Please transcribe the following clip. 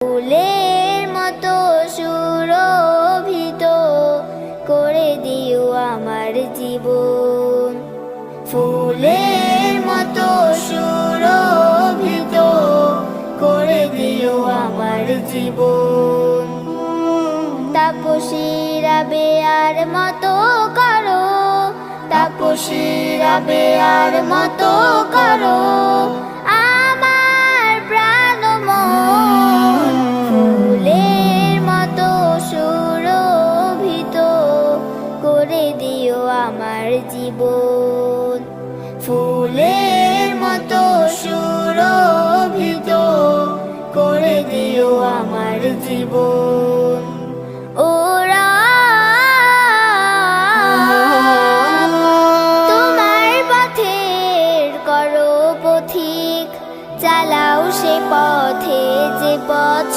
ফুলের মতো সুরভিত করে দিও আমার জীবন। ফুলের মতো সুরভিত করে দিও আমার জীবন। তাপসীরা বেয়ার মতো করো, তাপসীরা বেয়ার মতো করো আমার প্রাণ মন। ফুলের মতো সুরভিত করে দিও আমার জীবন। ফুলের মতো সুরভিত করে দিও আমার জীবন।